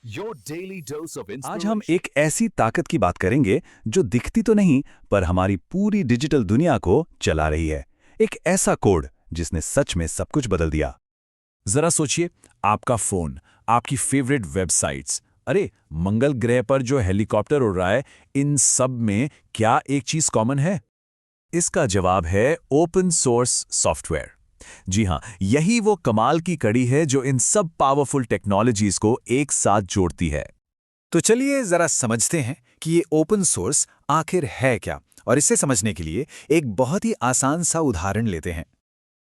Your daily dose of आज हम inspiration. एक ऐसी ताकत की बात करेंगे जो दिखती तो नहीं पर हमारी पूरी डिजिटल दुनिया को चला रही है। एक ऐसा कोड जिसने सच में सब कुछ बदल दिया। जरा सोचिए, आपका फोन, आपकी फेवरेट वेबसाइट्स, अरे मंगल ग्रह पर जो हेलीकॉप्टर उड़ रहा है, इन सब में क्या एक चीज कॉमन है? इसका जवाब है ओपन सोर्स सॉफ्टवेयर। जी हाँ, यही वो कमाल की कड़ी है जो इन सब पावरफुल टेक्नोलॉजीज को एक साथ जोड़ती है। तो चलिए जरा समझते हैं कि ये ओपन सोर्स आखिर है क्या, और इसे समझने के लिए एक बहुत ही आसान सा उदाहरण लेते हैं।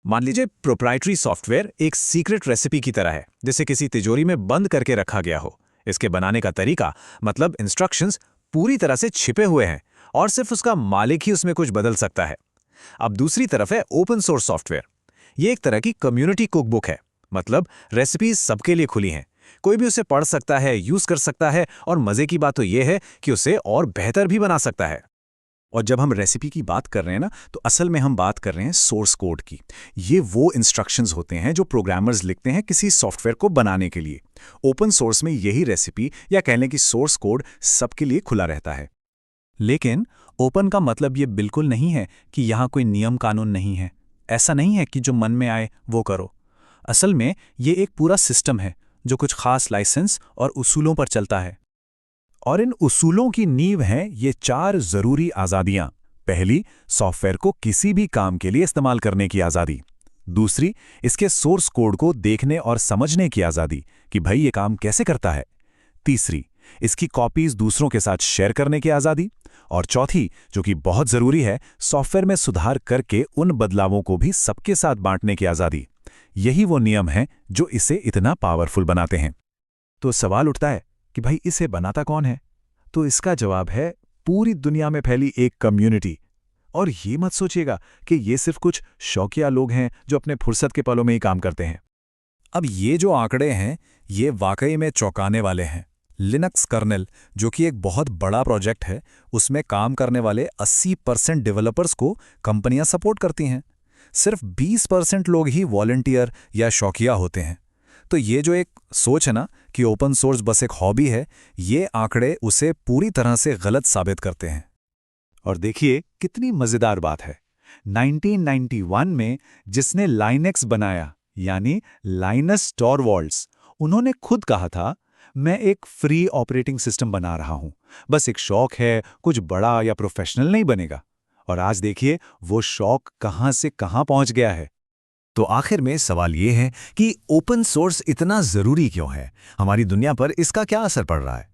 मान लीजिए प्रोप्राइटरी सॉफ्टवेयर एक सीक्रेट रेसिपी की तरह है, जिसे किसी तिजोरी में बंद करके रखा गया हो। इसके बनाने का तरीका, मतलब इंस्ट्रक्शंस, पूरी तरह से छिपे हुए हैं और सिर्फ उसका मालिक ही उसमें कुछ बदल सकता है। अब दूसरी तरफ है ओपन सोर्स सॉफ्टवेयर। ये एक तरह की कम्युनिटी कुकबुक है, मतलब रेसिपीज सबके लिए खुली हैं। कोई भी उसे पढ़ सकता है, यूज कर सकता है, और मजे की बात तो यह है कि उसे और बेहतर भी बना सकता है। और जब हम रेसिपी की बात कर रहे हैं ना, तो असल में हम बात कर रहे हैं सोर्स कोड की। ये वो इंस्ट्रक्शंस होते हैं जो प्रोग्रामर्स लिखते हैं किसी सॉफ्टवेयर को बनाने के लिए। ओपन सोर्स में यही रेसिपी या कहने की सोर्स कोड सबके लिए खुला रहता है। लेकिन ओपन का मतलब ये बिल्कुल नहीं है कि यहाँ कोई नियम कानून नहीं है। ऐसा नहीं है कि जो मन में आए वो करो। असल में ये एक पूरा सिस्टम है जो कुछ खास लाइसेंस और उसूलों पर चलता है। और इन उसूलों की नींव हैं ये 4 जरूरी आज़ादियां। पहली, सॉफ्टवेयर को किसी भी काम के लिए इस्तेमाल करने की आज़ादी। दूसरी, इसके सोर्स कोड को देखने और समझने की आज़ादी कि भाई ये काम कैसे करता है। तीसरी, इसकी कॉपीज दूसरों के साथ शेयर करने की आज़ादी। और चौथी, जो कि बहुत ज़रूरी है, सॉफ्टवेयर में सुधार करके उन बदलावों को भी सबके साथ बांटने की आज़ादी। यही वो नियम हैं जो इसे इतना पावरफुल बनाते हैं। तो सवाल उठता है कि भाई इसे बनाता कौन है? तो इसका जवाब है पूरी दुनिया में फैली एक कम्युनिटी। और ये मत सोचिएगा कि ये सिर्फ कुछ शौकिया लोग हैं जो अपने फुर्सत के पलों में ही काम करते हैं। अब ये जो आंकड़े हैं, ये वाकई में चौंकाने वाले हैं। लिनक्स कर्नेल, जो कि एक बहुत बड़ा प्रोजेक्ट है, उसमें काम करने वाले 80% डेवलपर्स को कंपनियां सपोर्ट करती हैं। सिर्फ 20% लोग ही वॉलंटियर या शौकिया होते हैं। तो ये जो एक सोच है ना कि ओपन सोर्स बस एक हॉबी है, ये आंकड़े उसे पूरी तरह से गलत साबित करते हैं। और देखिए कितनी मजेदार बात है। 1991 में जिसने लाइनेक्स बनाया, यानी लाइनस टॉरवाल्ड्स, उन्होंने खुद कहा था, मैं एक फ्री ऑपरेटिंग सिस्टम बना रहा हूं, बस एक शौक है, कुछ बड़ा या प्रोफेशनल नहीं बनेगा। और आज देखिए वो शौक कहां से कहां पहुंच गया है। तो आखिर में सवाल ये है कि ओपन सोर्स इतना जरूरी क्यों है? हमारी दुनिया पर इसका क्या असर पड़ रहा है?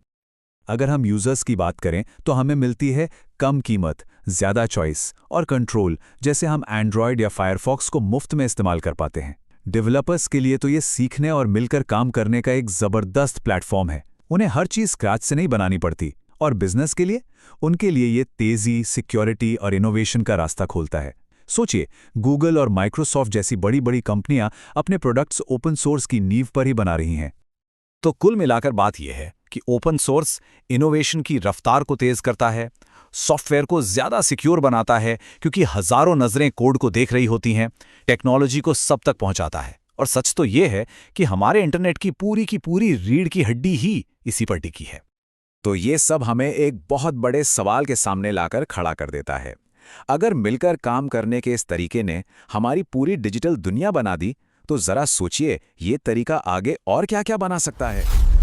अगर हम यूजर्स की बात करें तो हमें मिलती है कम कीमत, ज़्यादा चॉइस और कंट्रोल, जैसे हम एंड्रॉयड या फायरफॉक्स को मुफ्त में इस्तेमाल कर पाते हैं। डेवलपर्स के लिए तो ये सीखने और मिलकर काम करने का एक ज़बरदस्त प्लेटफॉर्म है। उन्हें हर चीज़ स्क्रैच से नहीं बनानी पड़ती। और बिजनेस के लिए, उनके लिए ये तेज़ी, सिक्योरिटी और इनोवेशन का रास्ता खोलता है। सोचिए, गूगल और माइक्रोसॉफ्ट जैसी बड़ी बड़ी कंपनियां अपने प्रोडक्ट्स ओपन सोर्स की नींव पर ही बना रही हैं। तो कुल मिलाकर बात यह है कि ओपन सोर्स इनोवेशन की रफ्तार को तेज करता है, सॉफ्टवेयर को ज्यादा सिक्योर बनाता है क्योंकि हजारों नजरें कोड को देख रही होती हैं, टेक्नोलॉजी को सब तक पहुंचाता है। और सच तो यह है कि हमारे इंटरनेट की पूरी रीढ़ की हड्डी ही इसी पर टिकी है। तो ये सब हमें एक बहुत बड़े सवाल के सामने लाकर खड़ा कर देता है। अगर मिलकर काम करने के इस तरीके ने हमारी पूरी डिजिटल दुनिया बना दी, तो जरा सोचिए ये तरीका आगे और क्या क्या बना सकता है।